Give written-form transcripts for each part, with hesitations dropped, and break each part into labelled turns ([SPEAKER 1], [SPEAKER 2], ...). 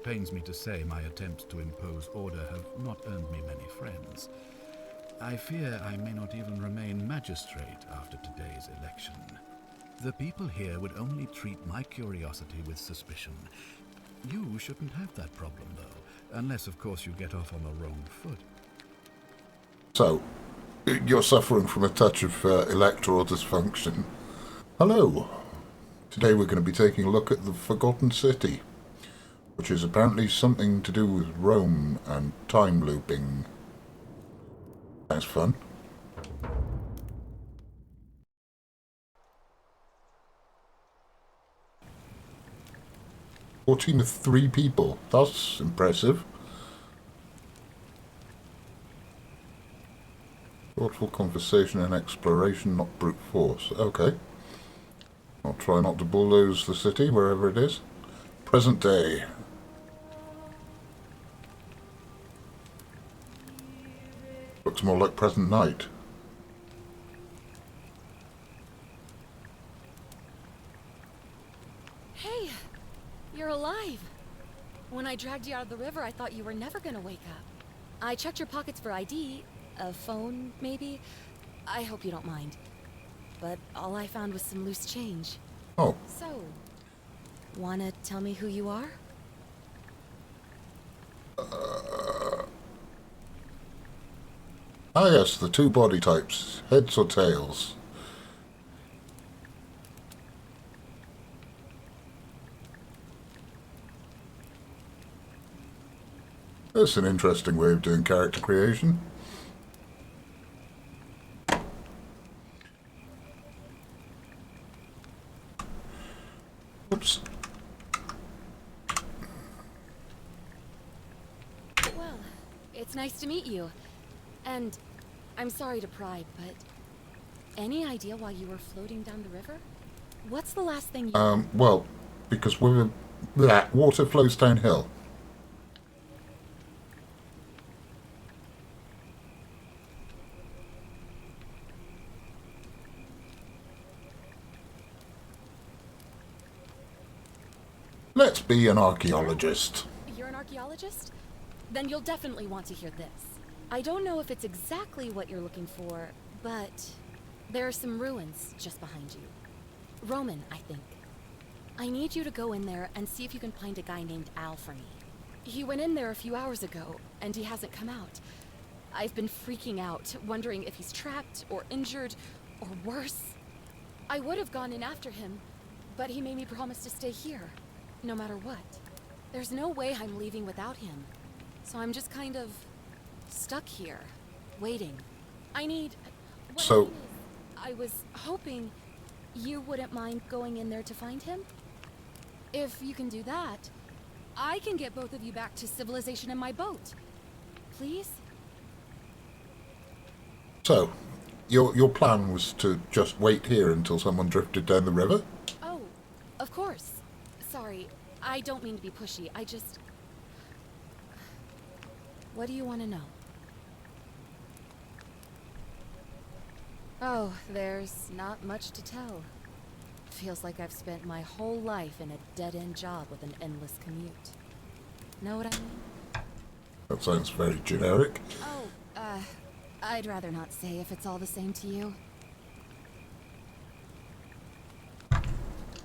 [SPEAKER 1] pains me to say my attempts to impose order have not earned me many friends. I fear I may not even remain magistrate after today's election. The people here would only treat my curiosity with suspicion. You shouldn't have that problem, though, unless, of course, you get off on the wrong foot.
[SPEAKER 2] So, you're suffering from a touch of electoral dysfunction. Hello. Today we're going to be taking a look at the Forgotten City, which is apparently something to do with Rome and time looping. That's fun. 14 with 3 people. That's impressive. Thoughtful conversation and exploration, not brute force. Okay. I'll try not to bulldoze the city, wherever it is. Present day. Looks more like present night.
[SPEAKER 3] Hey, you're alive. When I dragged you out of the river, I thought you were never gonna wake up. I checked your pockets for ID, a phone, maybe. I hope you don't mind. But all I found was some loose change.
[SPEAKER 2] Oh.
[SPEAKER 3] So, wanna tell me who you are?
[SPEAKER 2] Ah yes, the 2 body types. Heads or tails. That's an interesting way of doing character creation. Oops.
[SPEAKER 3] Well, it's nice to meet you. And I'm sorry to pry, but any idea why you were floating down the river? What's the last thing you...
[SPEAKER 2] Well, because water flows downhill. Let's be an archaeologist.
[SPEAKER 3] You're an archaeologist? Then you'll definitely want to hear this. I don't know if it's exactly what you're looking for, but there are some ruins just behind you. Roman, I think. I need you to go in there and see if you can find a guy named Al for me. He went in there a few hours ago, and he hasn't come out. I've been freaking out, wondering if he's trapped or injured, or worse. I would have gone in after him, but he made me promise to stay here, no matter what. There's no way I'm leaving without him, so I'm just kind of stuck here, waiting. I need...
[SPEAKER 2] So...
[SPEAKER 3] I was hoping you wouldn't mind going in there to find him. If you can do that, I can get both of you back to civilization in my boat. Please?
[SPEAKER 2] So, your plan was to just wait here until someone drifted down the river?
[SPEAKER 3] Oh, of course. Sorry, I don't mean to be pushy. I just... What do you want to know? Oh, there's not much to tell. Feels like I've spent my whole life in a dead-end job with an endless commute. Know what I mean?
[SPEAKER 2] That sounds very generic.
[SPEAKER 3] Oh, I'd rather not say if it's all the same to you.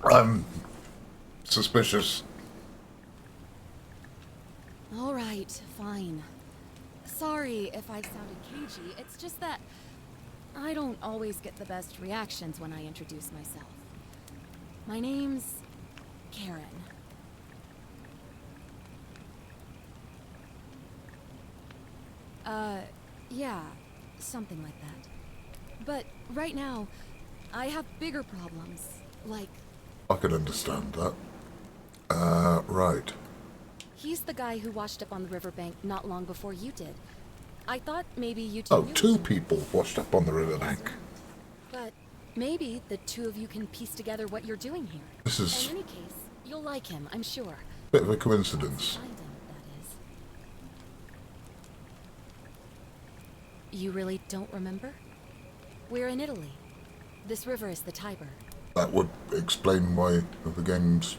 [SPEAKER 2] I'm suspicious.
[SPEAKER 3] All right, fine. Sorry if I sounded cagey. It's just that I don't always get the best reactions when I introduce myself. My name's Karen. Yeah, something like that. But right now, I have bigger problems, like...
[SPEAKER 2] I could understand that. Right.
[SPEAKER 3] He's the guy who washed up on the riverbank not long before you did. I thought maybe you two
[SPEAKER 2] Oh,
[SPEAKER 3] knew
[SPEAKER 2] 2
[SPEAKER 3] each other.
[SPEAKER 2] people washed up on the riverbank.
[SPEAKER 3] But maybe the 2 of you can piece together what you're doing here.
[SPEAKER 2] This is
[SPEAKER 3] In any case, you'll like him, I'm sure.
[SPEAKER 2] a bit of a coincidence.
[SPEAKER 3] Find him, that is. You really don't remember? We're in Italy. This river is the Tiber.
[SPEAKER 2] That would explain why the game's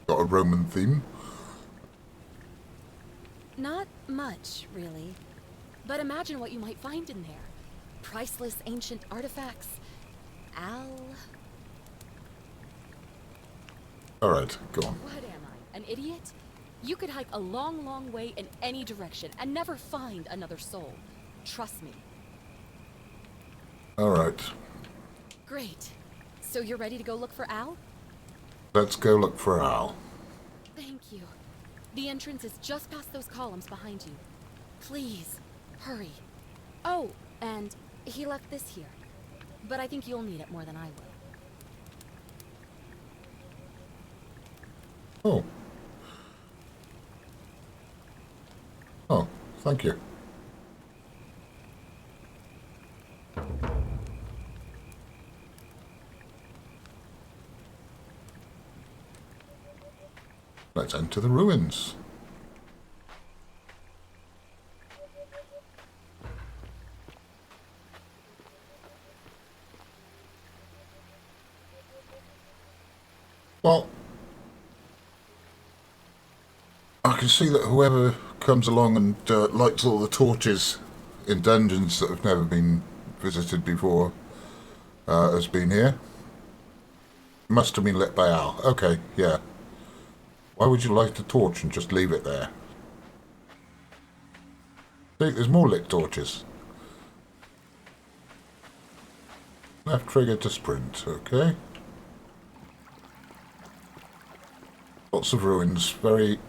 [SPEAKER 2] got a Roman theme.
[SPEAKER 3] Not much, really. But imagine what you might find in there. Priceless ancient artifacts. Al...
[SPEAKER 2] Alright, go on.
[SPEAKER 3] What am I, an idiot? You could hike a long, long way in any direction and never find another soul. Trust me.
[SPEAKER 2] Alright,
[SPEAKER 3] Great. So you're ready to go look for Al?
[SPEAKER 2] let's go look for Al.
[SPEAKER 3] Thank you. The entrance is just past those columns behind you. Please, hurry. Oh, and he left this here. But I think you'll need it more than I will.
[SPEAKER 2] Oh. Oh, thank you. Let's enter the ruins. Well, I can see that whoever comes along and lights all the torches in dungeons that have never been visited before has been here. Must have been lit by Al. Okay, yeah. Why would you light a torch and just leave it there? See, there's more lit torches. Left trigger to sprint, okay. Lots of ruins, very...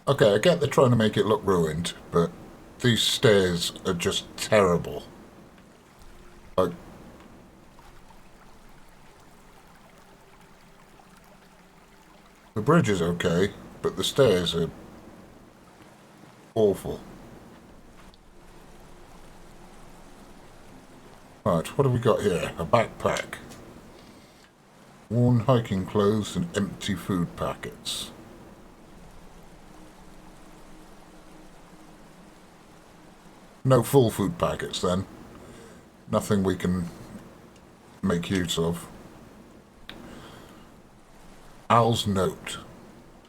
[SPEAKER 2] Okay, I get they're trying to make it look ruined, but these stairs are just terrible. Like... The bridge is okay, but the stairs are awful. Right, what have we got here? A backpack. Worn hiking clothes and empty food packets. No full food packets then. Nothing we can make use of. Al's note.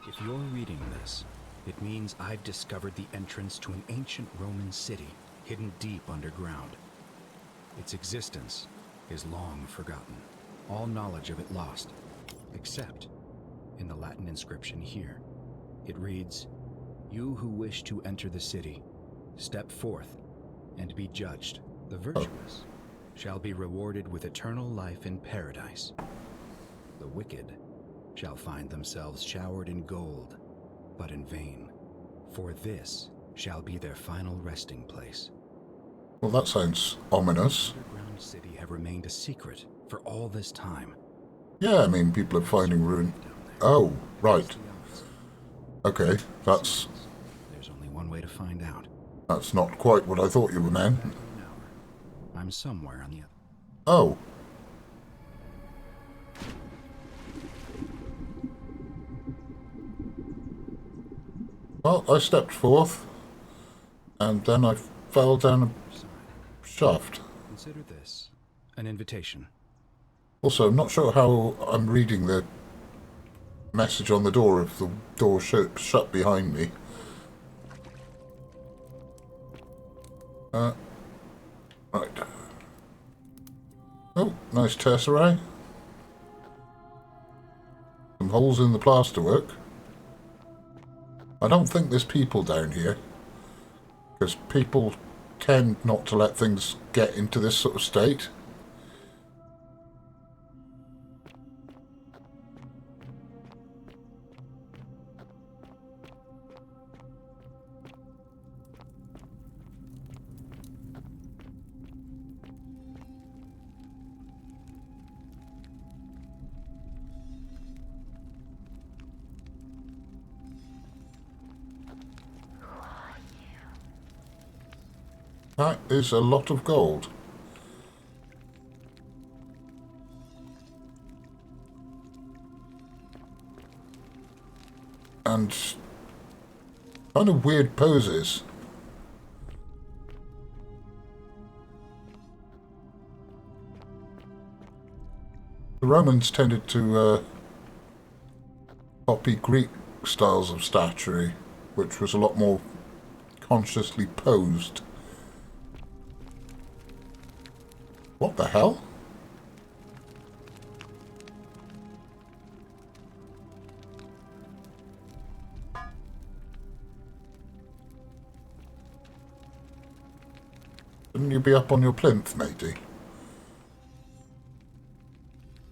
[SPEAKER 4] If you're reading this, it means I've discovered the entrance to an ancient Roman city hidden deep underground. Its existence is long forgotten, all knowledge of it lost, except in the Latin inscription here. It reads, "You who wish to enter the city, step forth and be judged. The virtuous shall be rewarded with eternal life in paradise. The wicked shall find themselves showered in gold, but in vain, for this shall be their final resting place."
[SPEAKER 2] Well, that sounds ominous.
[SPEAKER 4] The underground city have remained a secret for all this time.
[SPEAKER 2] Yeah, I mean, people are finding ruin. Oh, right. Okay, that's
[SPEAKER 4] There's only one way to find out.
[SPEAKER 2] not quite what I thought you were meant.
[SPEAKER 4] An hour. I'm somewhere on the other.
[SPEAKER 2] Oh. Well, I stepped forth, and then I fell down a
[SPEAKER 4] side.
[SPEAKER 2] shaft.
[SPEAKER 4] Consider this an invitation.
[SPEAKER 2] Also, I'm not sure how I'm reading the message on the door if the door shut behind me. Right. Oh, nice tesseract. Some holes in the plasterwork. I don't think there's people down here, because people tend not to let things get into this sort of state. That is a lot of gold. And kind of weird poses. The Romans tended to copy Greek styles of statuary, which was a lot more consciously posed. What the hell? Shouldn't you be up on your plinth, matey?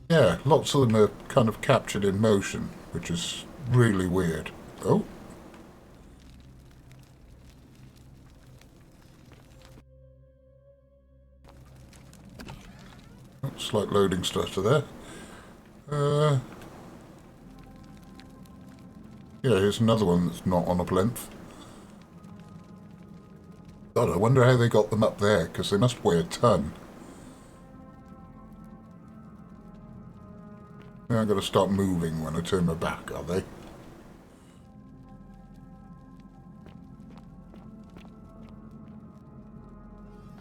[SPEAKER 2] Yeah, lots of them are kind of captured in motion, which is really weird. Oh. Slight loading stutter there. Yeah, here's another one that's not on a plinth. God, I wonder how they got them up there, because they must weigh a ton. Now I've got to start moving when I turn my back, are they?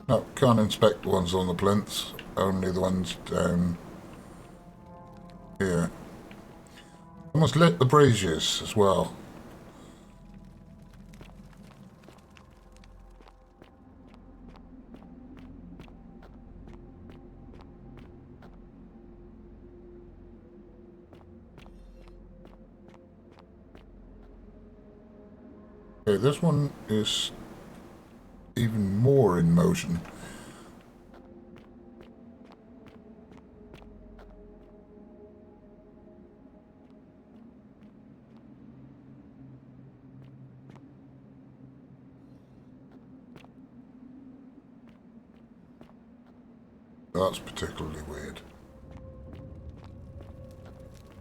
[SPEAKER 2] No, can't inspect the ones on the plinths, only the ones down here. I must lit the braziers as well. Okay, this one is even more in motion. That's particularly weird.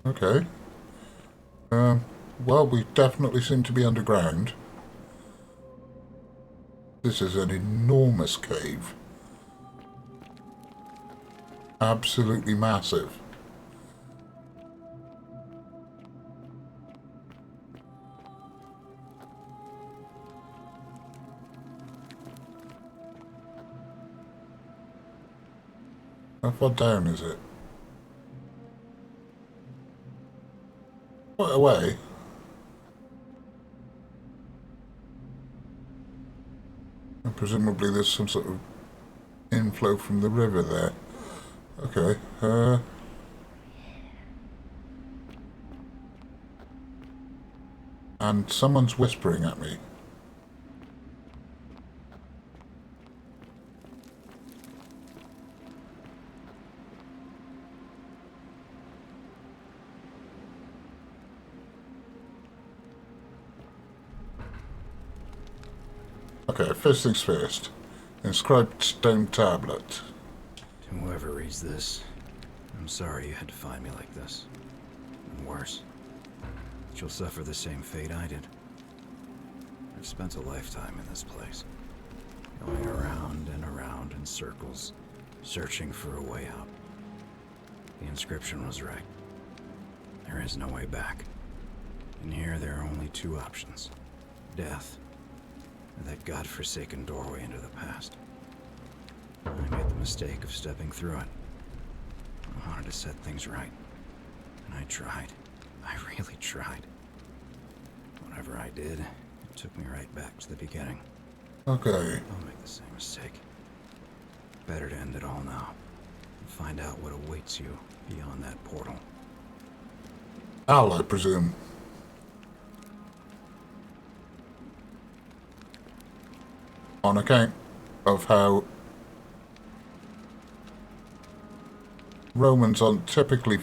[SPEAKER 2] Okay. Well, we definitely seem to be underground. This is an enormous cave. Absolutely massive. How far down is it? Quite a way. And presumably there's some sort of inflow from the river there. Okay, and someone's whispering at me. Okay, first things first. Inscribed stone tablet.
[SPEAKER 4] To whoever reads this, I'm sorry you had to find me like this. And worse, you'll suffer the same fate I did. I've spent a lifetime in this place, going around and around in circles, searching for a way out. The inscription was right. There is no way back. In here, there are only two options: death, and that godforsaken doorway into the past. I made the mistake of stepping through it. I wanted to set things right. And I tried. I really tried. Whatever I did, it took me right back to the beginning.
[SPEAKER 2] Okay.
[SPEAKER 4] I'll make the same mistake. Better to end it all now. And find out what awaits you beyond that portal.
[SPEAKER 2] Al, I presume. On account of how Romans aren't typically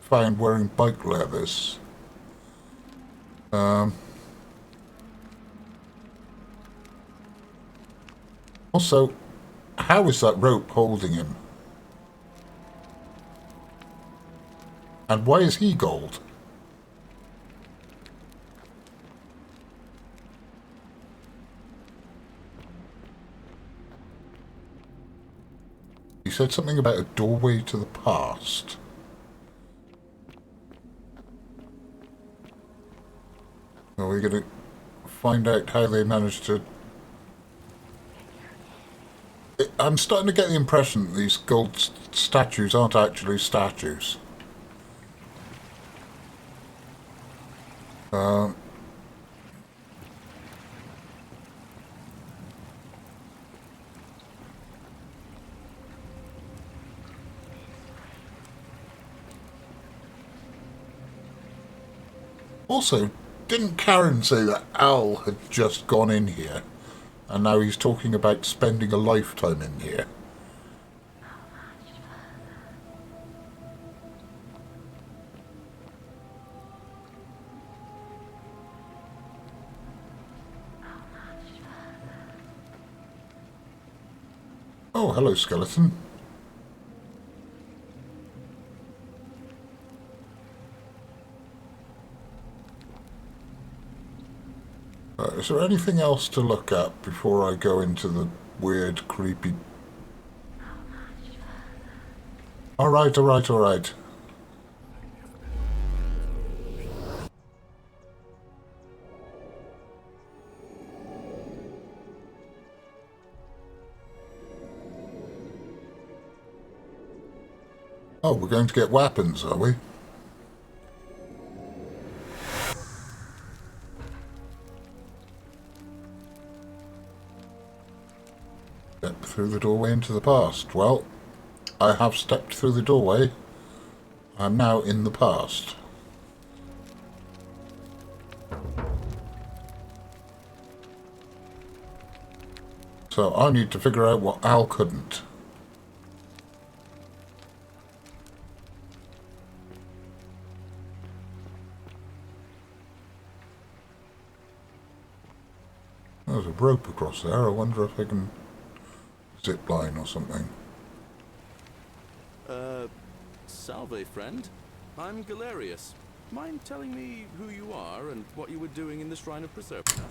[SPEAKER 2] found wearing bike leathers. Also, how is that rope holding him? And why is he gold? He said something about a doorway to the past. Are we going to find out how they managed to... I'm starting to get the impression that these gold statues aren't actually statues. Also, didn't Karen say that Al had just gone in here, and now he's talking about spending a lifetime in here? Oh, hello, skeleton. Is there anything else to look at before I go into the weird, creepy... Alright, alright, alright. Oh, we're going to get weapons, are we? Step through the doorway into the past. Well, I have stepped through the doorway. I'm now in the past. So I need to figure out what Al couldn't. There's a rope across there. I wonder if I can zip line or something.
[SPEAKER 5] Salve, friend. I'm Galerius. Mind telling me who you are and what you were doing in the Shrine of Proserpina?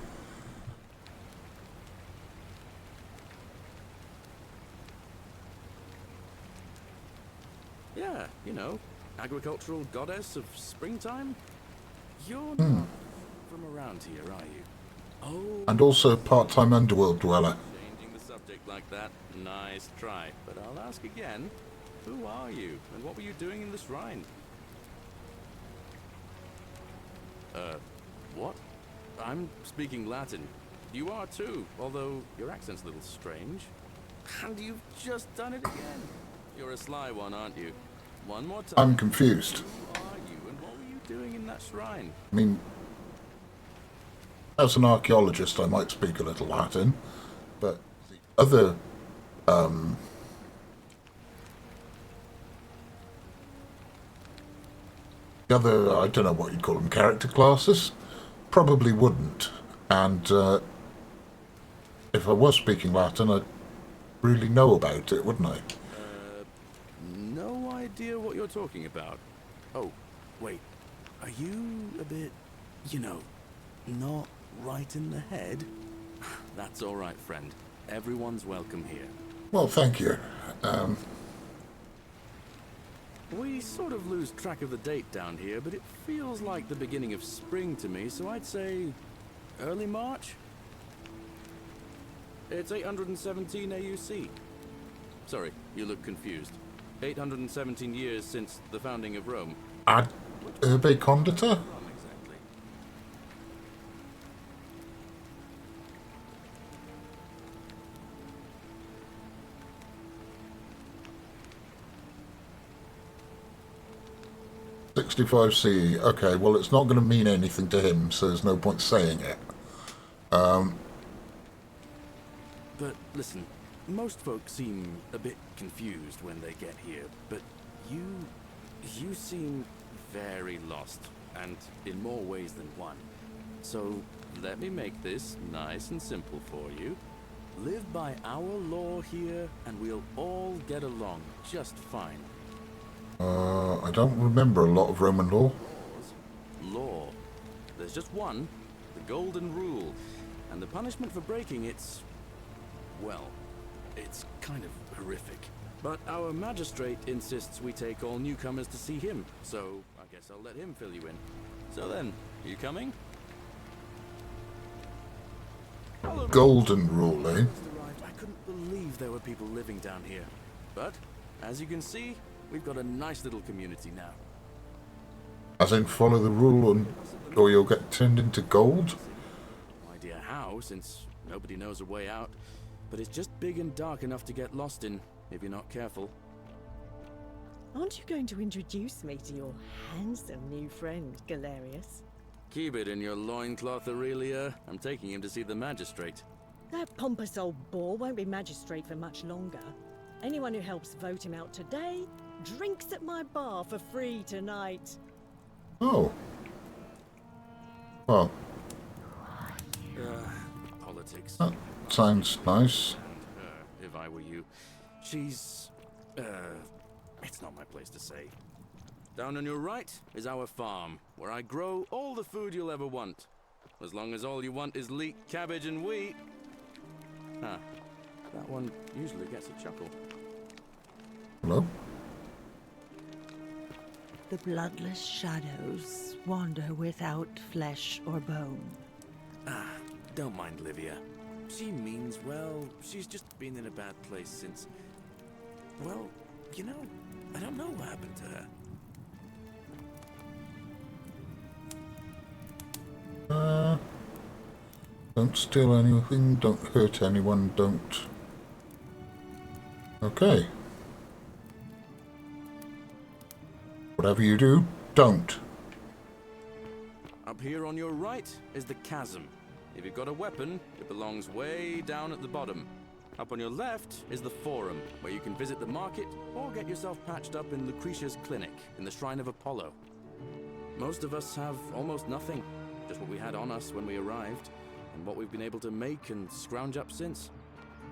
[SPEAKER 5] Yeah, you know, agricultural goddess of springtime? You're not from around here, are you? Oh,
[SPEAKER 2] And also part-time underworld dweller.
[SPEAKER 5] changing the subject like that, nice try. But I'll ask again, who are you, and what were you doing in the shrine? What? I'm speaking Latin. You are too, although your accent's a little strange. And you've just done it again. You're a sly one, aren't you? One more time.
[SPEAKER 2] I'm confused.
[SPEAKER 5] Who are you, and what were you doing in that shrine?
[SPEAKER 2] I mean, as an archaeologist, I might speak a little Latin, but the other, I don't know what you'd call them, character classes, probably wouldn't. And if I was speaking Latin, I'd really know about it, wouldn't I?
[SPEAKER 5] No idea what you're talking about. Oh, wait. Are you a bit, you know, not right in the head? That's all right, friend. Everyone's welcome here.
[SPEAKER 2] Well, thank you.
[SPEAKER 5] We sort of lose track of the date down here, but it feels like the beginning of spring to me, so I'd say early March? It's 817 AUC. Sorry, you look confused. 817 years since the founding of Rome.
[SPEAKER 2] Ad Urbe Condita?
[SPEAKER 5] Rome, exactly.
[SPEAKER 2] '65 CE. Okay, well, it's not going to mean anything to him, so there's no point saying it.
[SPEAKER 5] But listen, most folks seem a bit confused when they get here, but you seem very lost, and in more ways than one. So let me make this nice and simple for you. Live by our law here, and we'll all get along just fine.
[SPEAKER 2] I don't remember a lot of Roman law.
[SPEAKER 5] Law. There's just one, the Golden Rule, and the punishment for breaking it's, well, it's kind of horrific. But our magistrate insists we take all newcomers to see him, so I guess I'll let him fill you in. So then, you coming? Hello,
[SPEAKER 2] Golden Rule, eh?
[SPEAKER 5] I couldn't believe there were people living down here. But, as you can see, we've got a nice little community now.
[SPEAKER 2] As in follow the rule and or you'll get turned into gold?
[SPEAKER 5] No idea how, since nobody knows a way out. But it's just big and dark enough to get lost in, if you're not careful.
[SPEAKER 6] Aren't you going to introduce me to your handsome new friend, Galerius?
[SPEAKER 5] Keep it in your loincloth, Aurelia. I'm taking him to see the magistrate.
[SPEAKER 6] That pompous old bore won't be magistrate for much longer. Anyone who helps vote him out today drinks at my bar for free tonight.
[SPEAKER 2] Oh. Well,
[SPEAKER 5] Politics.
[SPEAKER 2] that sounds nice.
[SPEAKER 5] If I were you. She's... it's not my place to say. Down on your right is our farm, where I grow all the food you'll ever want. As long as all you want is leek, cabbage, and wheat. Huh. That one usually gets a chuckle.
[SPEAKER 2] Hello?
[SPEAKER 7] The bloodless shadows wander without flesh or bone.
[SPEAKER 5] Don't mind Livia. She means well. She's just been in a bad place since... Well, you know, I don't know what happened to her.
[SPEAKER 2] Don't steal anything, don't hurt anyone, don't... Okay. Whatever you do, don't.
[SPEAKER 5] Up here on your right is the chasm. If you've got a weapon, it belongs way down at the bottom. Up on your left is the forum, where you can visit the market or get yourself patched up in Lucretia's clinic in the Shrine of Apollo. Most of us have almost nothing, just what we had on us when we arrived, and what we've been able to make and scrounge up since.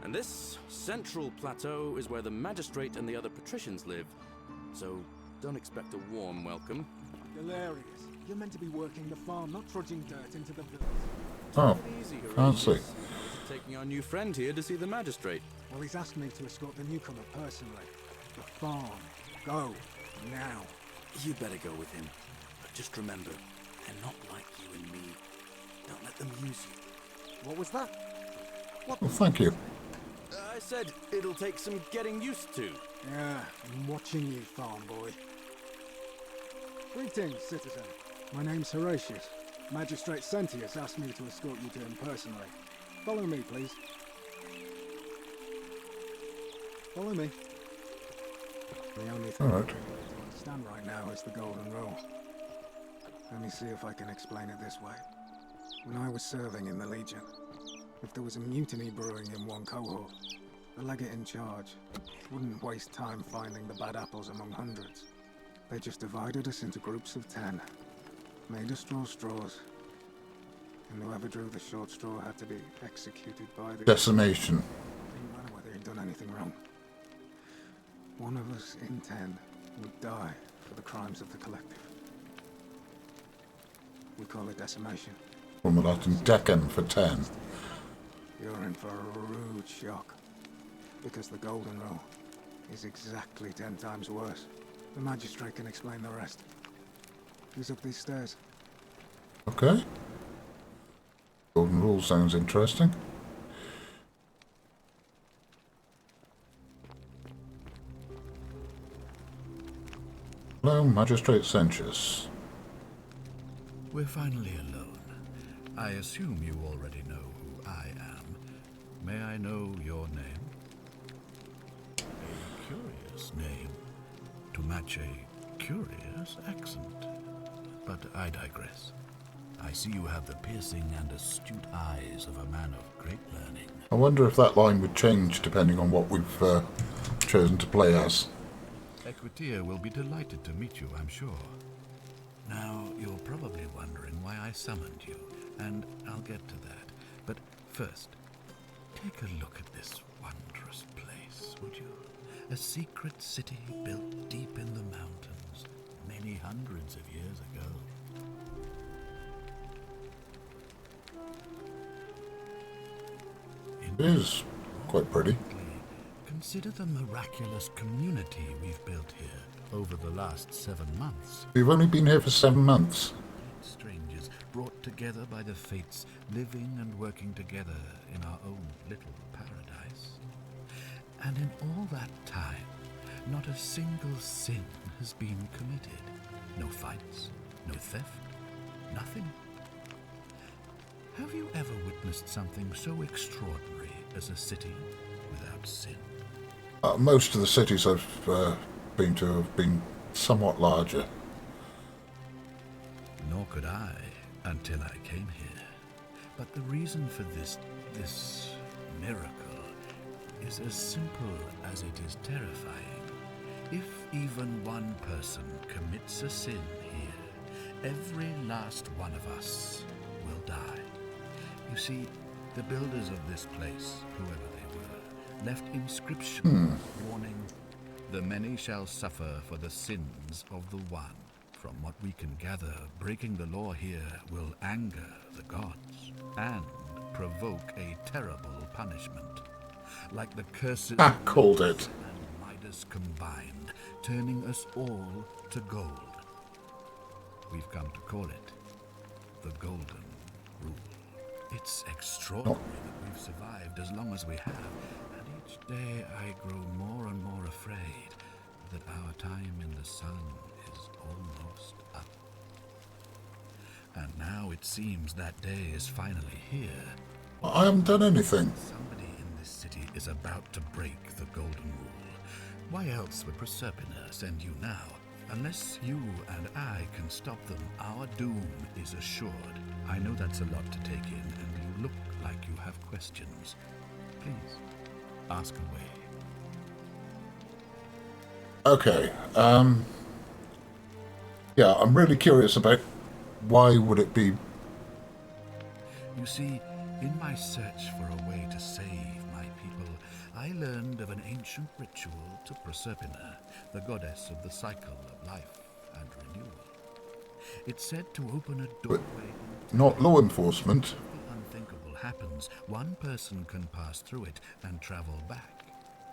[SPEAKER 5] And this central plateau is where the magistrate and the other patricians live, so don't expect a warm welcome.
[SPEAKER 8] Galerius, you're meant to be working the farm, not trudging dirt into the village.
[SPEAKER 2] Oh,
[SPEAKER 5] Easy,
[SPEAKER 2] fancy.
[SPEAKER 5] Horatius. I was taking our new friend here to see the magistrate.
[SPEAKER 8] Well, he's asked me to escort the newcomer personally. The farm. Go. Now.
[SPEAKER 5] You better go with him. But just remember, they're not like you and me. Don't let them use you.
[SPEAKER 8] What was that?
[SPEAKER 2] Well, thank you.
[SPEAKER 5] I said it'll take some getting used to.
[SPEAKER 8] Yeah, I'm watching you, farm boy. Greetings, citizen. My name's Horatius. Magistrate Sentius asked me to escort you to him personally. Follow me, please. Follow me. The only thing
[SPEAKER 2] All right.
[SPEAKER 8] I don't understand right now is the Golden Rule. Let me see if I can explain it this way. When I was serving in the Legion, if there was a mutiny brewing in one cohort, the legate in charge wouldn't waste time finding the bad apples among hundreds. They just divided us into groups of 10, made us draw straws, and whoever drew the short straw had to be executed by the...
[SPEAKER 2] Decimation.
[SPEAKER 8] Didn't matter whether he'd done anything wrong. One of us in 10 would die for the crimes of the collective. We call it decimation.
[SPEAKER 2] From the Latin decan for 10.
[SPEAKER 8] You're in for a rude shock. Because the Golden Rule is exactly 10 times worse. The magistrate can explain the rest. He's up these stairs.
[SPEAKER 2] Okay. Golden Rule sounds interesting. Hello, Magistrate Sentius.
[SPEAKER 1] We're finally alone. I assume you already know who I am. May I know your name? A curious name, to match a curious accent. But I digress. I see you have the piercing and astute eyes of a man of great learning.
[SPEAKER 2] I wonder if that line would change depending on what we've chosen to play as.
[SPEAKER 1] Equitia will be delighted to meet you, I'm sure. Now, you're probably wondering why I summoned you, and I'll get to that. But first, take a look at this wondrous place, would you? A secret city built deep in the mountains, many hundreds of years ago.
[SPEAKER 2] It is quite pretty.
[SPEAKER 1] Consider the miraculous community we've built here over the last 7 months.
[SPEAKER 2] We've only been here for 7 months.
[SPEAKER 1] Strangers brought together by the fates, living and working together in our own little paradise. And in all that time, not a single sin has been committed. No fights, no theft, Nothing? Have you ever witnessed something so extraordinary as a city without sin?
[SPEAKER 2] Most of the cities I've been to have been somewhat larger.
[SPEAKER 1] Nor could I until I came here. But the reason for this miracle is as simple as it is terrifying. If even one person commits a sin here, every last one of us will die. You see, the builders of this place, whoever they were, left inscriptions warning, "The many shall suffer for the sins of the one." From what we can gather, breaking the law here will anger the gods and provoke a terrible punishment. Like the curses
[SPEAKER 2] Called it.
[SPEAKER 1] and Midas combined, turning us all to gold. We've come to call it the Golden Rule. It's extraordinary that we've survived as long as we have, and each day I grow more and more afraid that our time in the sun is almost up. And now it seems that day is finally here.
[SPEAKER 2] I haven't done anything.
[SPEAKER 1] Somebody in this city is about to break the Golden Rule. Why else would Proserpina send you now? Unless you and I can stop them, our doom is assured. I know that's a lot to take in, and you look like you have questions. Please, ask away.
[SPEAKER 2] Okay, yeah, I'm really curious about why would it be...
[SPEAKER 1] You see, in my search for a way to save my people, I learned of an ancient ritual to Proserpina, the goddess of the cycle of life and renewal. It's said to open a doorway.
[SPEAKER 2] Not law enforcement.
[SPEAKER 1] The unthinkable happens. One person can pass through it and travel back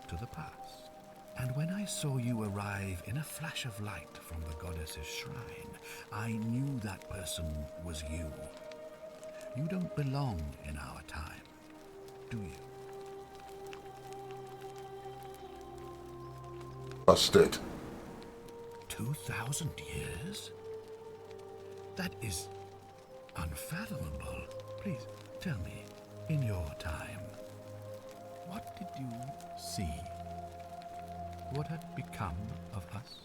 [SPEAKER 1] to the past. And when I saw you arrive in a flash of light from the goddess's shrine, I knew that person was you. You don't belong in our time, do you?
[SPEAKER 2] Busted.
[SPEAKER 1] 2,000 years? That is unfathomable. Please, tell me, in your time, what did you see? What had become of us?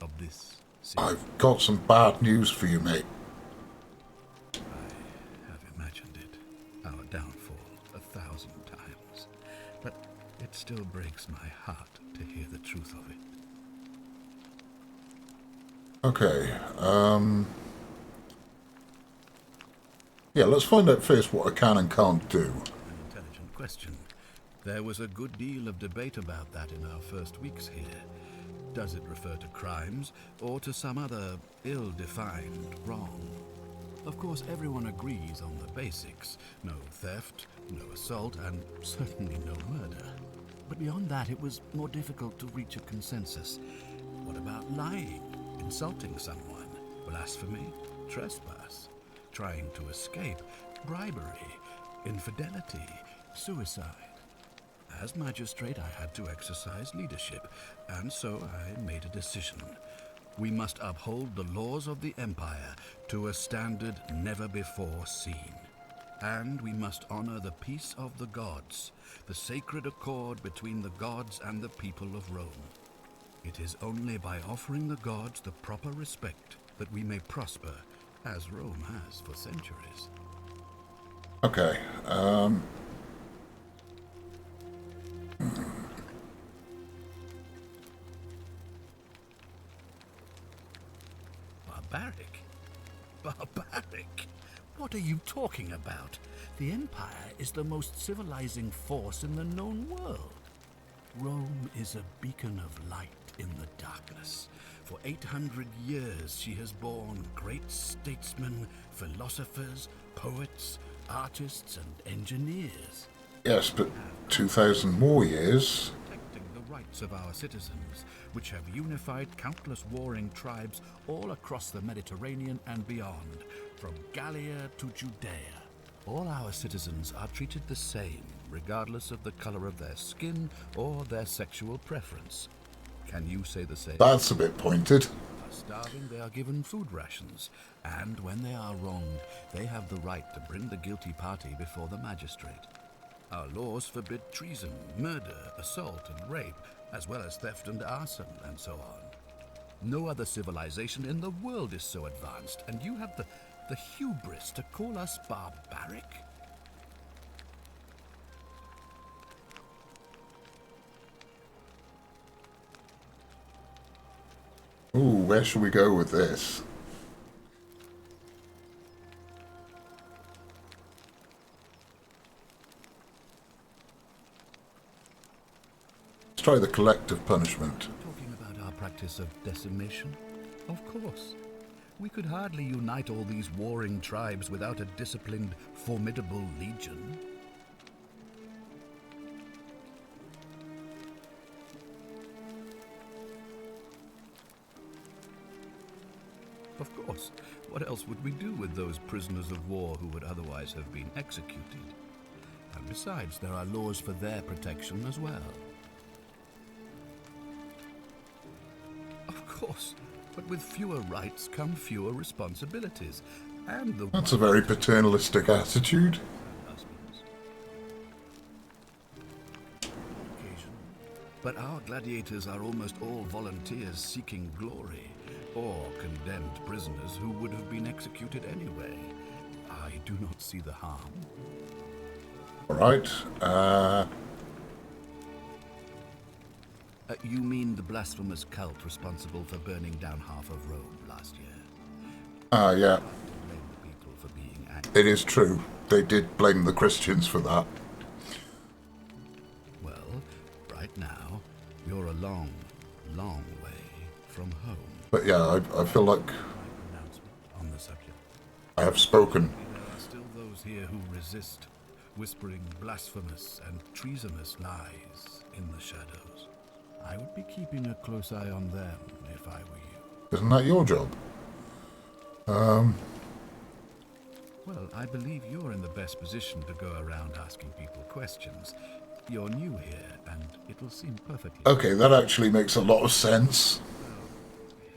[SPEAKER 1] Of this city?
[SPEAKER 2] I've got some bad news for you, mate.
[SPEAKER 1] I have imagined it, our downfall, 1,000 times. But it still breaks my heart to hear the truth of it.
[SPEAKER 2] Okay, yeah, let's find out first what I can and can't do.
[SPEAKER 1] An intelligent question. There was a good deal of debate about that in our first weeks here. Does it refer to crimes or to some other ill-defined wrong? Of course, everyone agrees on the basics. No theft, no assault, and certainly no murder. But beyond that, it was more difficult to reach a consensus. What about lying, insulting someone, blasphemy, trespass, trying to escape, bribery, infidelity, suicide? As magistrate, I had to exercise leadership, and so I made a decision. We must uphold the laws of the Empire to a standard never before seen. And we must honor the peace of the gods, the sacred accord between the gods and the people of Rome. It is only by offering the gods the proper respect that we may prosper, as Rome has for centuries.
[SPEAKER 2] Okay,
[SPEAKER 1] Barbaric? Barbaric? What are you talking about? The Empire is the most civilizing force in the known world. Rome is a beacon of light in the darkness. For 800 years she has borne great statesmen, philosophers, poets, artists, and engineers.
[SPEAKER 2] yes, but 2,000 more years.
[SPEAKER 1] Protecting the rights of our citizens, which have unified countless warring tribes all across the Mediterranean and beyond, from Gallia to Judea. All our citizens are treated the same, regardless of the color of their skin or their sexual preference. Can you say the same?
[SPEAKER 2] That's a bit pointed.
[SPEAKER 1] are starving, they are given food rations, and when they are wronged, they have the right to bring the guilty party before the magistrate. Our laws forbid treason, murder, assault, and rape, as well as theft and arson, and so on. No other civilization in the world is so advanced, and you have the hubris to call us barbaric?
[SPEAKER 2] Ooh, where should we go with this? Let's try the collective punishment.
[SPEAKER 1] Talking about our practice of decimation? Of course. We could hardly unite all these warring tribes without a disciplined, formidable legion. Of course. What else would we do with those prisoners of war who would otherwise have been executed? And besides, there are laws for their protection as well. Of course, but with fewer rights come fewer responsibilities, and the
[SPEAKER 2] That's a very paternalistic attitude.
[SPEAKER 1] husbands. Occasion. But our gladiators are almost all volunteers seeking glory, or condemned prisoners who would have been executed anyway. I do not see the harm.
[SPEAKER 2] Alright,
[SPEAKER 1] You mean the blasphemous cult responsible for burning down half of Rome last year?
[SPEAKER 2] yeah,
[SPEAKER 1] Blame the people for being angry.
[SPEAKER 2] it is true. They did blame the Christians for that.
[SPEAKER 1] Well, right now, you're a long, long way from home.
[SPEAKER 2] But yeah, I feel like
[SPEAKER 1] My pronouncement on the subject.
[SPEAKER 2] I have spoken.
[SPEAKER 1] There are still those here who resist, whispering blasphemous and treasonous lies in the shadows. I would be keeping a close eye on them if I were you.
[SPEAKER 2] Isn't that your job?
[SPEAKER 1] Well, I believe you're in the best position to go around asking people questions. You're new here, and it'll seem perfectly...
[SPEAKER 2] Okay, that actually makes a lot of sense.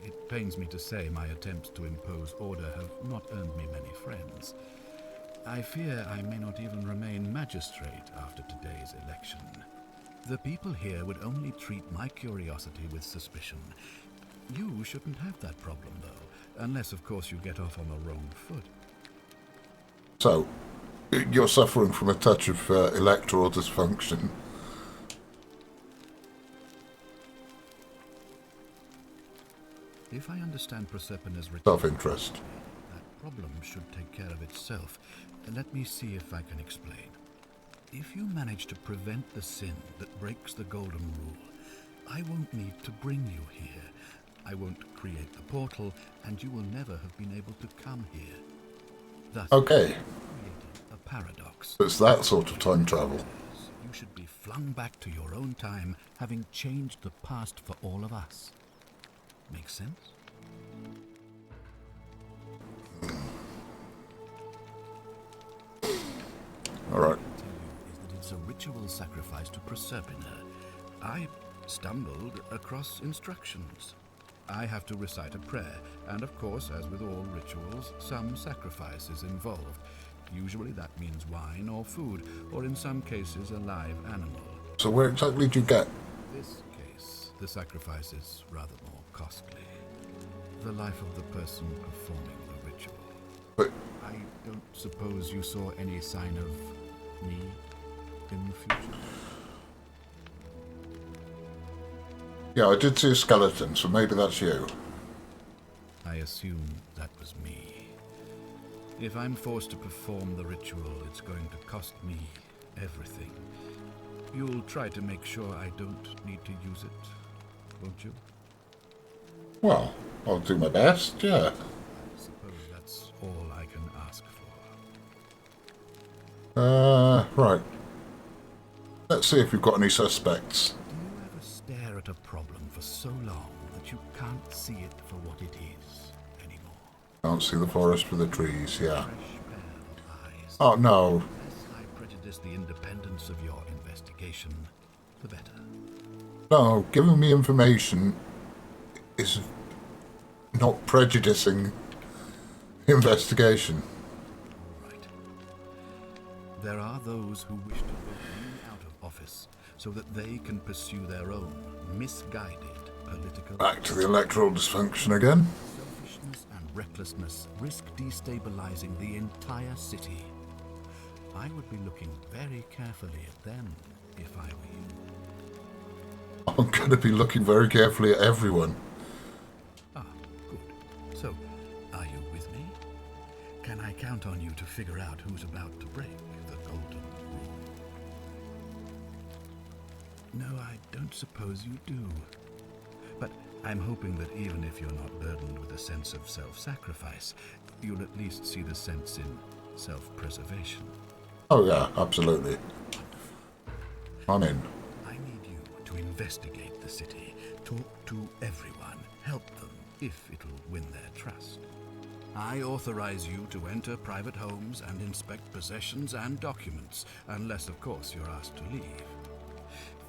[SPEAKER 1] It pains me to say my attempts to impose order have not earned me many friends. I fear I may not even remain magistrate after today's election. The people here would only treat my curiosity with suspicion. You shouldn't have that problem, though, unless, of course, you get off on the wrong foot.
[SPEAKER 2] So, you're suffering from a touch of electoral dysfunction.
[SPEAKER 1] If I understand Proserpina's
[SPEAKER 2] Self-interest.
[SPEAKER 1] that problem should take care of itself. Let me see if I can explain. If you manage to prevent the sin that breaks the Golden Rule, I won't need to bring you here. I won't create the portal, and you will never have been able to come here. Thus,
[SPEAKER 2] Okay,
[SPEAKER 1] creating a paradox.
[SPEAKER 2] it's that sort of time travel.
[SPEAKER 1] You should be flung back to your own time, having changed the past for all of us. Make sense?
[SPEAKER 2] Alright.
[SPEAKER 1] Tell you is that it's a ritual sacrifice to Proserpina. I stumbled across instructions. I have to recite a prayer, and of course, as with all rituals, some sacrifice is involved. Usually that means wine or food, or in some cases a live animal.
[SPEAKER 2] So where exactly did you get?
[SPEAKER 1] In this case, the sacrifice is rather more costly. The life of the person performing the ritual.
[SPEAKER 2] But
[SPEAKER 1] I don't suppose you saw any sign of me in the future?
[SPEAKER 2] yeah, I did see a skeleton, so maybe that's you.
[SPEAKER 1] I assume that was me. If I'm forced to perform the ritual, it's going to cost me everything. You'll try to make sure I don't need to use it, won't you?
[SPEAKER 2] Well, I'll do my best, yeah.
[SPEAKER 1] I suppose that's all I can ask for.
[SPEAKER 2] Right. Let's see if we've got any suspects.
[SPEAKER 1] Do you ever stare at a problem for so long that you can't see it for what it is anymore?
[SPEAKER 2] Can't see the forest for the trees, yeah.
[SPEAKER 1] Fresh pair of eyes.
[SPEAKER 2] Oh, no.
[SPEAKER 1] The less I prejudice the independence of your investigation, the better.
[SPEAKER 2] No, giving me information is not prejudicing investigation.
[SPEAKER 1] Right. There are those who wish to vote me out of office so that they can pursue their own misguided political...
[SPEAKER 2] Back to the electoral dysfunction again.
[SPEAKER 1] Selfishness and recklessness risk destabilizing the entire city. I would be looking very carefully at them if I were you.
[SPEAKER 2] I'm going to be looking very carefully at everyone.
[SPEAKER 1] Ah, good. So, are you with me? Can I count on you to figure out who's about to break the golden rule? No, I don't suppose you do. But I'm hoping that even if you're not burdened with a sense of self-sacrifice, you'll at least see the sense in self-preservation.
[SPEAKER 2] Oh yeah, absolutely. I'm in.
[SPEAKER 1] I need you to investigate the city, talk to everyone, help them if it'll win their trust. I authorize you to enter private homes and inspect possessions and documents, unless, of course, you're asked to leave.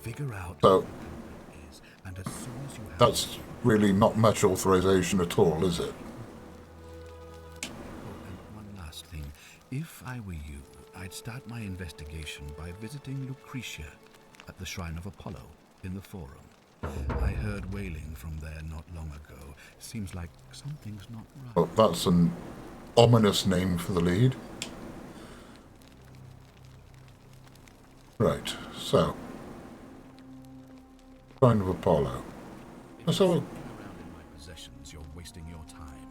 [SPEAKER 1] Figure out
[SPEAKER 2] So,
[SPEAKER 1] what it is, and as soon as you have...
[SPEAKER 2] that's really not much authorization at all, is it?
[SPEAKER 1] Oh, and one last thing. If I were you, I'd start my investigation by visiting Lucretia at the Shrine of Apollo in the Forum. I heard wailing from there not long ago. Seems like something's not right.
[SPEAKER 2] Well, that's an ominous name for the lead. Right, so. Shrine of Apollo.
[SPEAKER 1] If
[SPEAKER 2] So,
[SPEAKER 1] you're around in my possessions, you're wasting your time.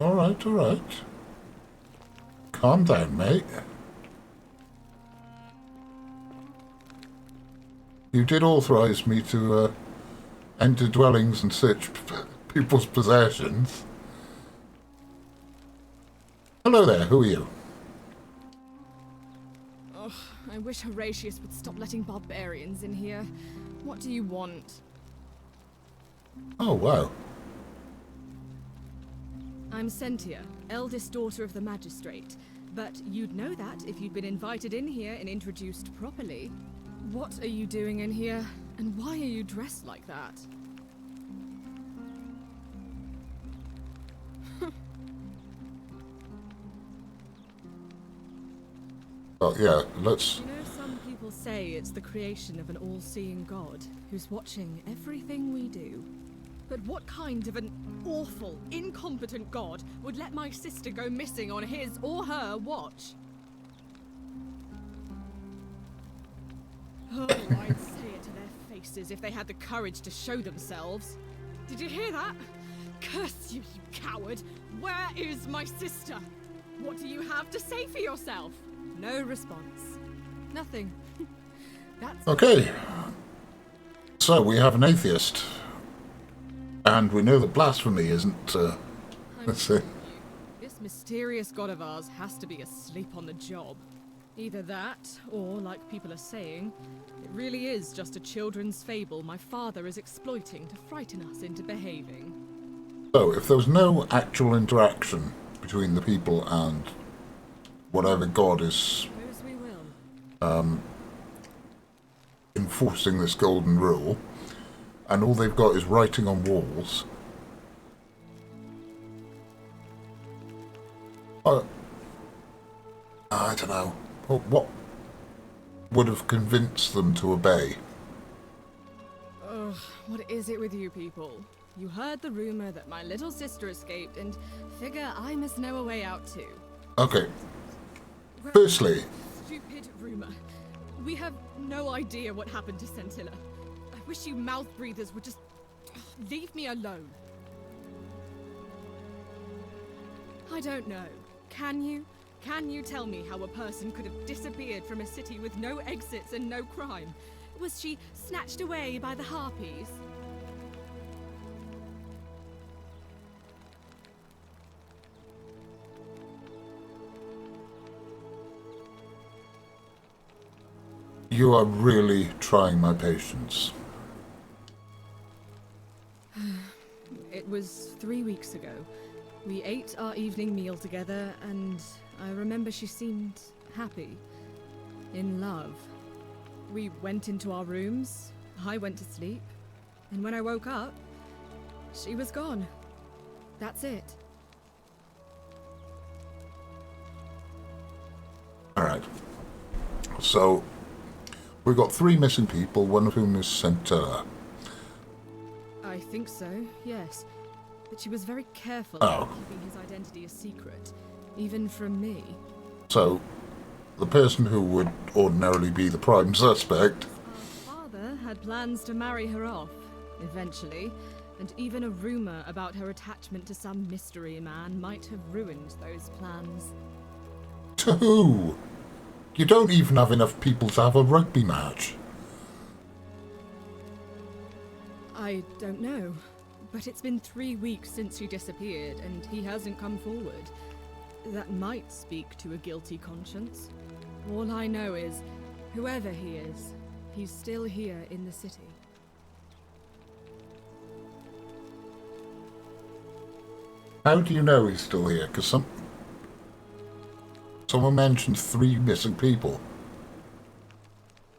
[SPEAKER 2] alright, alright. Calm down, mate. You did authorize me to enter dwellings and search people's possessions. Hello there, who are you?
[SPEAKER 9] Ugh, I wish Horatius would stop letting barbarians in here. What do you want?
[SPEAKER 2] Oh, wow.
[SPEAKER 9] I'm Sentia, eldest daughter of the magistrate. But you'd know that if you'd been invited in here and introduced properly. What are you doing in here? And why are you dressed like that?
[SPEAKER 2] Oh, yeah, let's...
[SPEAKER 9] You know, some people say it's the creation of an all-seeing god who's watching everything we do. But what kind of an awful, incompetent god would let my sister go missing on his or her watch? Oh, I'd say it to their faces if they had the courage to show themselves. Did you hear that? Curse you, you coward! Where is my sister? What do you have to say for yourself? No response. Nothing. That's
[SPEAKER 2] Okay. So, we have an atheist. And we know that blasphemy isn't, let's see.
[SPEAKER 9] This mysterious god of ours has to be asleep on the job. Either that, or, like people are saying, it really is just a children's fable my father is exploiting to frighten us into behaving.
[SPEAKER 2] So, if there was no actual interaction between the people and whatever god is
[SPEAKER 9] Suppose we will.
[SPEAKER 2] enforcing this golden rule, and all they've got is writing on walls, I don't know. What would have convinced them to obey?
[SPEAKER 9] Ugh, what is it with you people? You heard the rumor that my little sister escaped and figure I must know a way out too.
[SPEAKER 2] Okay.
[SPEAKER 9] Well,
[SPEAKER 2] Firstly,
[SPEAKER 9] stupid rumor. We have no idea what happened to Scintilla. I wish you mouth breathers would just leave me alone. I don't know. Can you? Can you tell me how a person could have disappeared from a city with no exits and no crime? Was she snatched away by the Harpies?
[SPEAKER 2] you are really trying my patience.
[SPEAKER 9] It was 3 weeks ago. We ate our evening meal together, and I remember she seemed happy. In love. We went into our rooms, I went to sleep, and when I woke up, She was gone. That's it.
[SPEAKER 2] Alright. So, we've got 3 missing people, one of whom is Centella.
[SPEAKER 9] I think so, yes. But she was very careful
[SPEAKER 2] Oh.
[SPEAKER 9] about keeping his identity a secret, even from me.
[SPEAKER 2] So, the person who would ordinarily be the prime suspect.
[SPEAKER 9] Our father had plans to marry her off, eventually, and even a rumor about her attachment to some mystery man might have ruined those plans.
[SPEAKER 2] To who? You don't even have enough people to have a rugby match.
[SPEAKER 9] I don't know, but it's been 3 weeks since she disappeared, and he hasn't come forward. That might speak to a guilty conscience. All I know is, whoever he is, he's still here in the city.
[SPEAKER 2] How do you know he's still here? Because someone mentioned 3 missing people.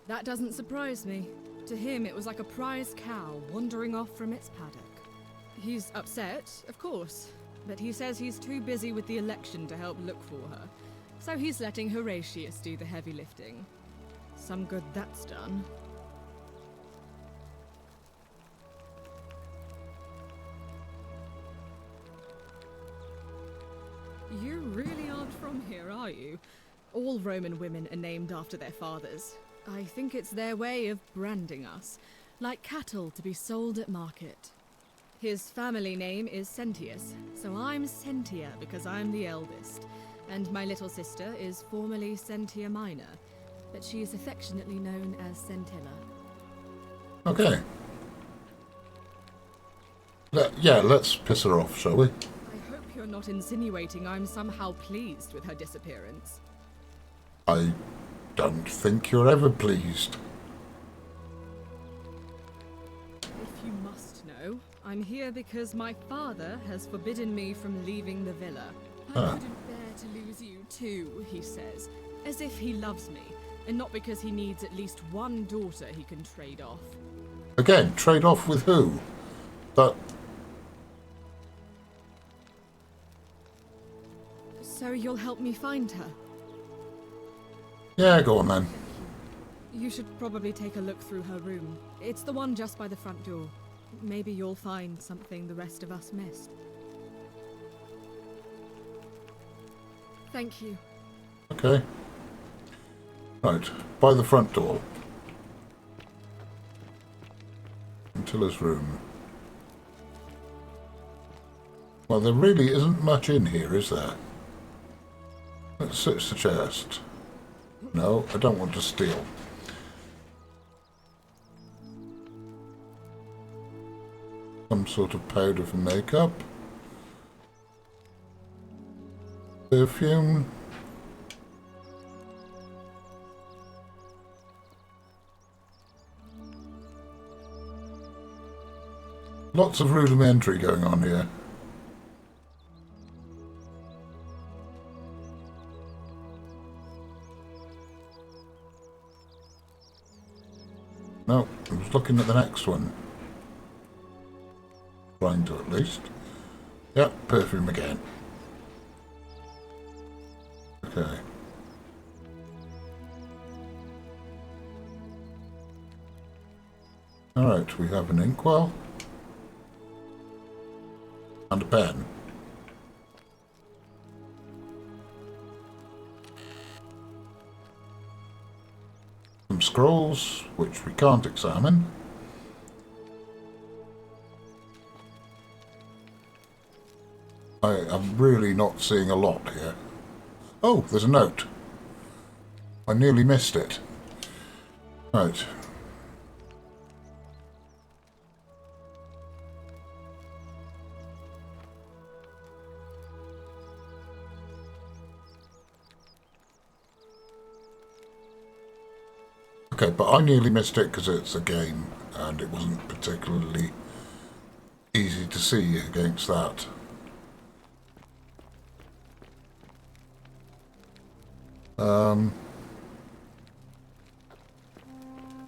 [SPEAKER 9] That doesn't surprise me. To him, it was like a prize cow wandering off from its paddock. He's upset, of course, but he says he's too busy with the election to help look for her. So he's letting Horatius do the heavy lifting. Some good that's done. You really aren't from here, are you? All Roman women are named after their fathers. I think it's their way of branding us, like cattle to be sold at market. His family name is Sentius, so I'm Sentia because I'm the eldest, and my little sister is formerly Sentia Minor, but she is affectionately known as Centilla.
[SPEAKER 2] Okay. Yeah, let's piss her off, shall we?
[SPEAKER 9] I hope you're not insinuating I'm somehow pleased with her disappearance.
[SPEAKER 2] I don't think you're ever pleased.
[SPEAKER 9] If you must know, I'm here because my father has forbidden me from leaving the villa. I couldn't bear to lose you too, he says, as if he loves me, and not because he needs at least one daughter he can trade off.
[SPEAKER 2] Again, trade off with who? That...
[SPEAKER 9] So you'll help me find her?
[SPEAKER 2] Yeah, go on then.
[SPEAKER 9] You should probably take a look through her room. It's the one just by the front door. Maybe you'll find something the rest of us missed. Thank you.
[SPEAKER 2] Okay. Right, by the front door. Antilla's room. Well, there really isn't much in here, is there? Let's search the chest. No, I don't want to steal. Some sort of powder for makeup. Perfume. Lots of rudimentary going on here. No, I was looking at the next one. Trying to at least. Yep, perfume again. Okay. Alright, we have an inkwell. And a pen. Some scrolls, which we can't examine. I am really not seeing a lot here. Oh, there's a note. I nearly missed it. Right. Okay, but I nearly missed it because it's a game and it wasn't particularly easy to see against that.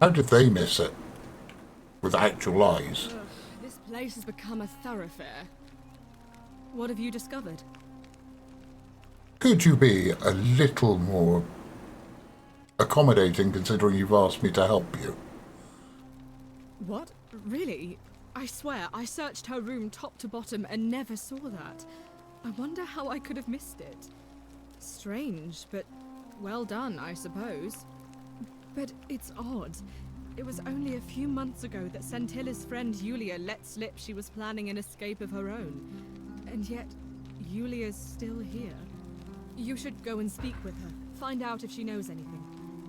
[SPEAKER 2] How did they miss it? With actual eyes?
[SPEAKER 9] Ugh, this place has become a thoroughfare. What have you discovered?
[SPEAKER 2] Could you be a little more accommodating, considering you've asked me to help you?
[SPEAKER 9] What? Really? I swear, I searched her room top to bottom and never saw that. I wonder how I could have missed it. Strange, but well done, I suppose. But it's odd. It was only a few months ago that Sentilla's friend Yulia let slip she was planning an escape of her own. And yet, Yulia's still here. You should go and speak with her. Find out if she knows anything.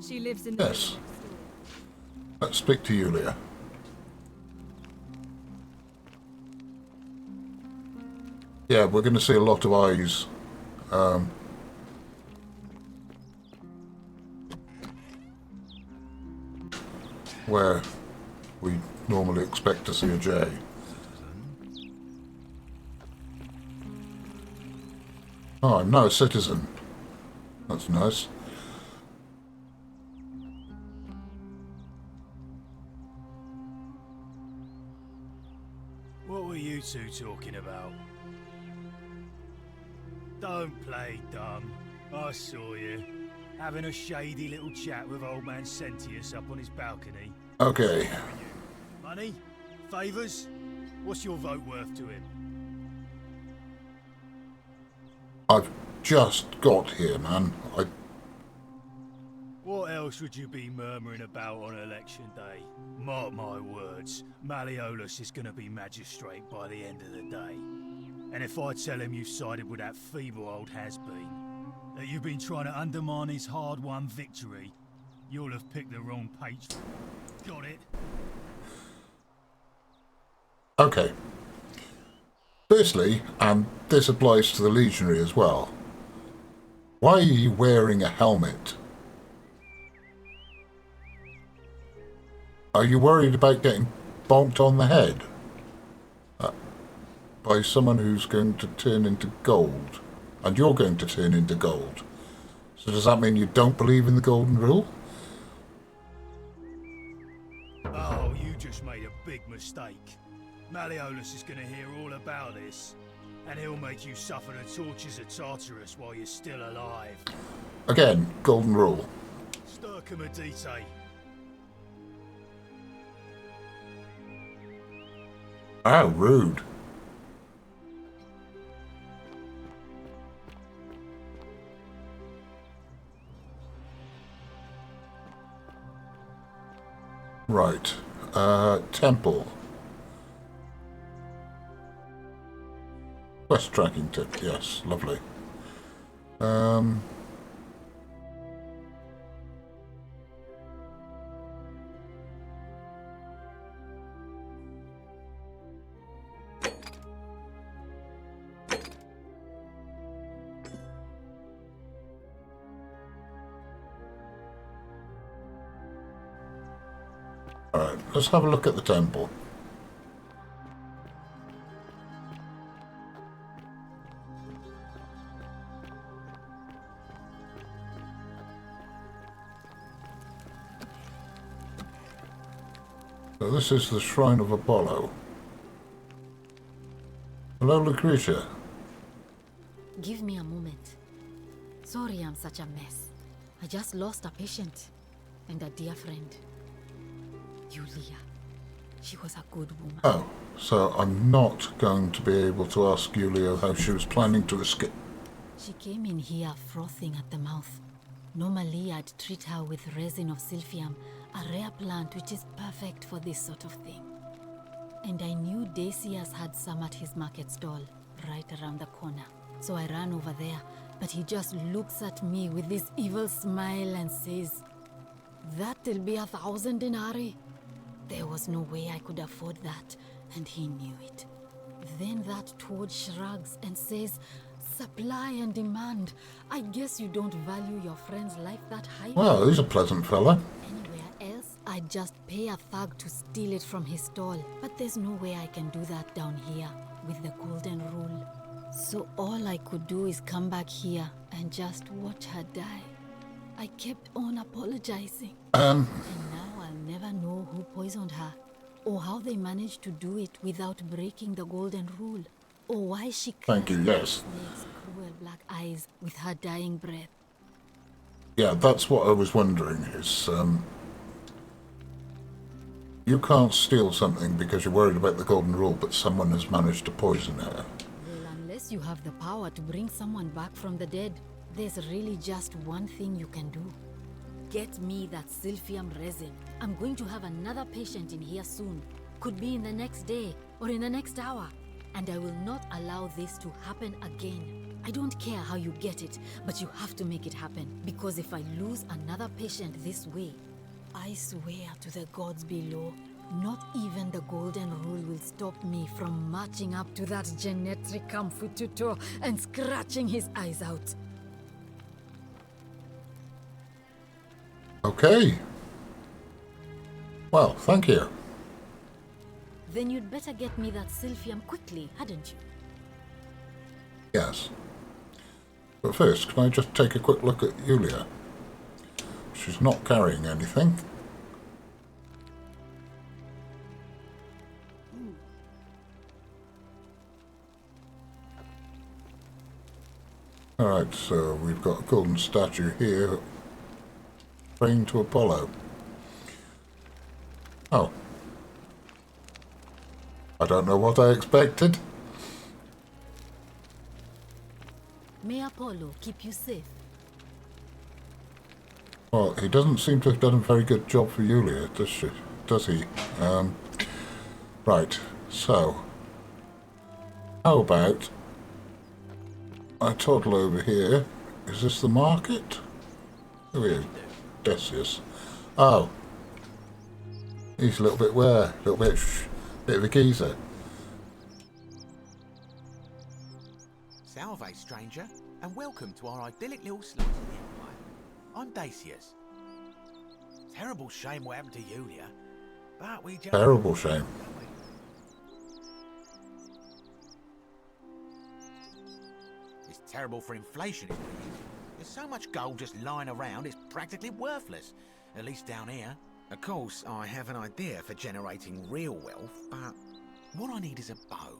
[SPEAKER 9] She lives in the
[SPEAKER 2] Yes.
[SPEAKER 9] village next door.
[SPEAKER 2] Let's speak to Yulia. Yeah, we're going to see a lot of eyes. Where we normally expect to see a J. Oh, I'm now a citizen. That's nice.
[SPEAKER 10] What were you two talking about? Don't play dumb. I saw you. Having a shady little chat with old man Sentius up on his balcony.
[SPEAKER 2] Okay.
[SPEAKER 10] Money? Favours? What's your vote worth to him?
[SPEAKER 2] I've just got here, man.
[SPEAKER 10] What else would you be murmuring about on election day? Mark my words, Malleolus is going to be magistrate by the end of the day. And if I tell him you've sided with that feeble old has-been, that you've been trying to undermine his hard-won victory, you'll have picked the wrong patron. Got it?
[SPEAKER 2] Okay. Firstly, and this applies to the legionary as well, why are you wearing a helmet? Are you worried about getting bonked on the head? By someone who's going to turn into gold? And you're going to turn into gold. So does that mean you don't believe in the golden rule?
[SPEAKER 10] Oh, you just made a big mistake. Malleolus is going to hear all about this, and he'll make you suffer the tortures of Tartarus while you're still alive.
[SPEAKER 2] Again, golden rule.
[SPEAKER 10] Stir Commodite.
[SPEAKER 2] How rude. Right. Temple. Quest tracking tip, yes, lovely. Alright, let's have a look at the temple. So this is the Shrine of Apollo. Hello, Lucretia.
[SPEAKER 3] Give me a moment. Sorry I'm such a mess. I just lost a patient and a dear friend. Yulia. She was a good woman.
[SPEAKER 2] Oh, so I'm not going to be able to ask Yulia how she was planning to escape.
[SPEAKER 3] She came in here frothing at the mouth. Normally I'd treat her with resin of silphium, a rare plant which is perfect for this sort of thing. And I knew Decius had some at his market stall, right around the corner. So I ran over there, but he just looks at me with this evil smile and says, "That'll be 1,000 denarii." There was no way I could afford that, and he knew it. Then that toad shrugs and says, "Supply and demand. I guess you don't value your friend's life that highly."
[SPEAKER 2] Well, he's a pleasant fella.
[SPEAKER 3] Anywhere else, I'd just pay a thug to steal it from his stall. But there's no way I can do that down here, with the golden rule. So all I could do is come back here and just watch her die. I kept on apologizing. And now I'll never know who poisoned her.
[SPEAKER 11] or how they managed to do it without breaking the golden rule, or why she
[SPEAKER 2] Thank you, yes.
[SPEAKER 11] Snake's cruel black eyes with her dying breath.
[SPEAKER 2] Yeah, that's what I was wondering, is, you can't steal something because you're worried about the golden rule, but someone has managed to poison her.
[SPEAKER 11] Well, unless you have the power to bring someone back from the dead, there's really just one thing you can do. Get me that Silphium resin. I'm going to have another patient in here soon. Could be in the next day, or in the next hour. And I will not allow this to happen again. I don't care how you get it, but you have to make it happen. Because if I lose another patient this way, I swear to the gods below, not even the golden rule will stop me from marching up to that Genetricum Fututor and scratching his eyes out.
[SPEAKER 2] Okay. Well, thank you.
[SPEAKER 11] Then you'd better get me that Silphium quickly, hadn't you?
[SPEAKER 2] Yes. But first, can I just take a quick look at Yulia? She's not carrying anything. Alright, so we've got a golden statue here, praying to Apollo. Oh. I don't know what I expected.
[SPEAKER 11] May Apollo keep you safe.
[SPEAKER 2] Well, he doesn't seem to have done a very good job for Yulia, does he? Right, so how about I toddle over here. Is this the market? Who are you? Decius. Oh. He's a little bit where? A little bit of a geezer.
[SPEAKER 12] Salve, stranger, and welcome to our idyllic little slice of the Empire. I'm Decius. Terrible shame what happened to Yulia, but we just...
[SPEAKER 2] Terrible shame.
[SPEAKER 12] It's terrible for inflation, isn't it? There's so much gold just lying around, it's practically worthless. At least down here. Of course, I have an idea for generating real wealth, but what I need is a bow.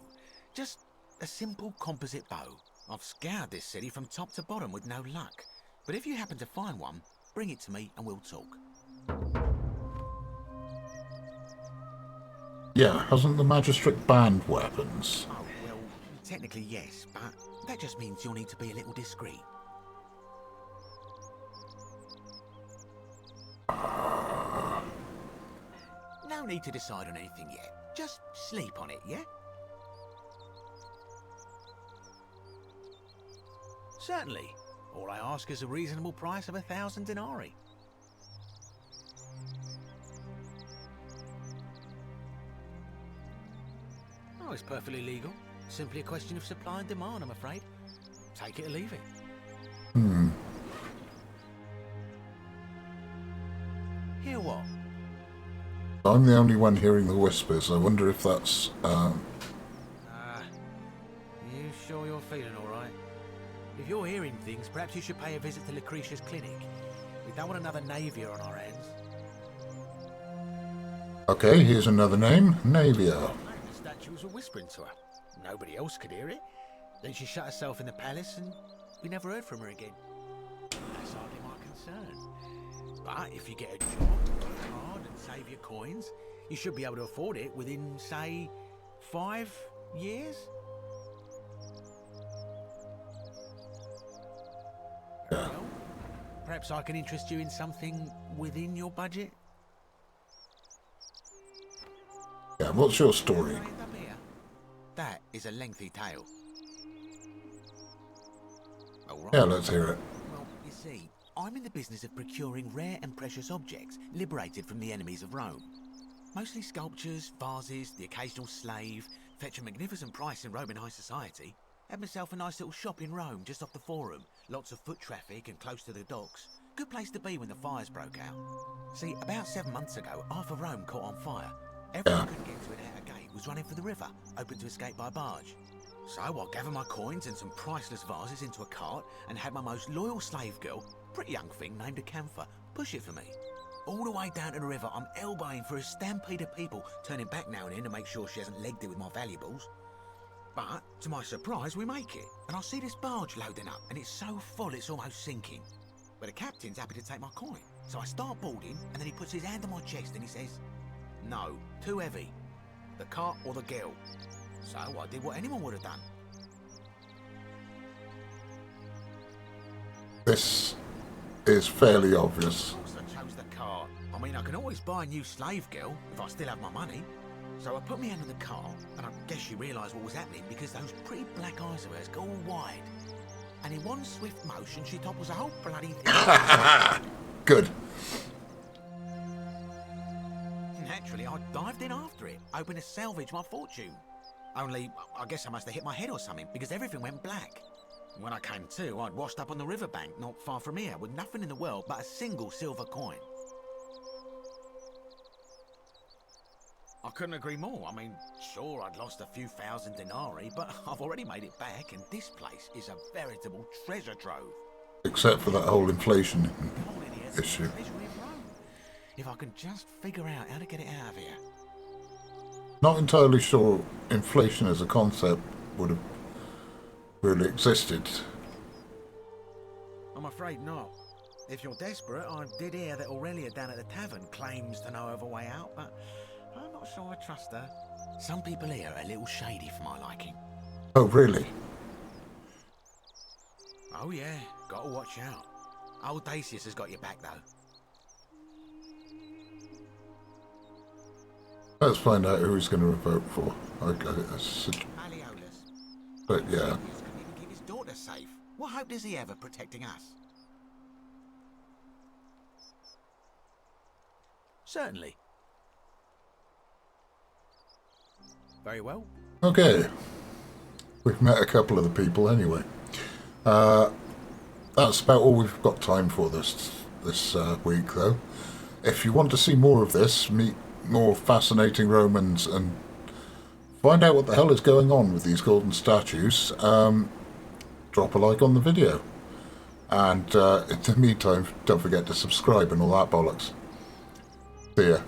[SPEAKER 12] Just a simple composite bow. I've scoured this city from top to bottom with no luck. But if you happen to find one, bring it to me and we'll talk.
[SPEAKER 2] Yeah, hasn't the Magistrate banned weapons?
[SPEAKER 12] Oh, well, technically yes, but that just means you'll need to be a little discreet. No need to decide on anything yet. Just sleep on it, yeah? Certainly. All I ask is a reasonable price of 1,000 denarii. Oh, it's perfectly legal. Simply a question of supply and demand, I'm afraid. Take it or leave it. Hear what?
[SPEAKER 2] I'm the only one hearing the whispers. I wonder if that's,
[SPEAKER 12] You sure you're feeling all right? If you're hearing things, perhaps you should pay a visit to Lucretia's clinic. We don't want another Navia on our hands.
[SPEAKER 2] Okay, here's another name. Navia.
[SPEAKER 12] The statues were whispering to her. Nobody else could hear it. Then she shut herself in the palace and we never heard from her again. That's hardly my concern. But if you get a job, work hard and save your coins, you should be able to afford it within, say, 5 years?
[SPEAKER 2] Yeah.
[SPEAKER 12] Well, perhaps I can interest you in something within your budget?
[SPEAKER 2] Yeah, what's your story?
[SPEAKER 12] That is a lengthy tale. All right.
[SPEAKER 2] Yeah, let's hear it.
[SPEAKER 12] Well, you see, I'm in the business of procuring rare and precious objects liberated from the enemies of Rome. Mostly sculptures, vases, the occasional slave. Fetch a magnificent price in Roman high society. Had myself a nice little shop in Rome just off the Forum. Lots of foot traffic and close to the docks. Good place to be when the fires broke out. See, about 7 months ago, half of Rome caught on fire. Everyone couldn't get to an outer gate, was running for the river, open to escape by barge. So I gathered my coins and some priceless vases into a cart and had my most loyal slave girl, pretty young thing named Acantha, push it for me. All the way down to the river, I'm elbowing for a stampede of people, turning back now and then to make sure she hasn't legged it with my valuables. But, to my surprise, we make it. And I see this barge loading up, and it's so full it's almost sinking. But the captain's happy to take my coin. So I start boarding, and then he puts his hand on my chest and he says, "No, too heavy. The cart or the girl." So I did what anyone would have done.
[SPEAKER 2] This is fairly obvious.
[SPEAKER 12] Of course I chose the cart. I mean, I can always buy a new slave girl if I still have my money. So I put my hand on the cart, and I guess she realised what was happening because those pretty black eyes of hers go all wide. And in one swift motion, she topples the whole bloody thing.
[SPEAKER 2] Good.
[SPEAKER 12] Naturally, I dived in after it, hoping to salvage my fortune. Only, I guess I must have hit my head or something, because everything went black. When I came to, I'd washed up on the riverbank, not far from here, with nothing in the world but a single silver coin. I couldn't agree more. I mean, sure, I'd lost a few thousand denarii, but I've already made it back, and this place is a veritable treasure trove.
[SPEAKER 2] Except for that whole inflation issue.
[SPEAKER 12] If I can just figure out how to get it out of here.
[SPEAKER 2] Not entirely sure inflation as a concept would have really existed.
[SPEAKER 12] I'm afraid not. If you're desperate, I did hear that Aurelia down at the tavern claims to know of a way out, but I'm not sure I trust her. Some people here are a little shady for my liking.
[SPEAKER 2] Oh, really?
[SPEAKER 12] Oh yeah, gotta watch out. Old Dacius has got your back though.
[SPEAKER 2] Let's find out who he's going to vote for. But yeah.
[SPEAKER 12] Couldn't even keep his daughter safe. What hope does he have of protecting us? Certainly. Very well.
[SPEAKER 2] Okay. We've met a couple of the people anyway. That's about all we've got time for this week, though. If you want to see more of this, meet more fascinating Romans and find out what the hell is going on with these golden statues, drop a like on the video. And in the meantime, don't forget to subscribe and all that bollocks. See ya.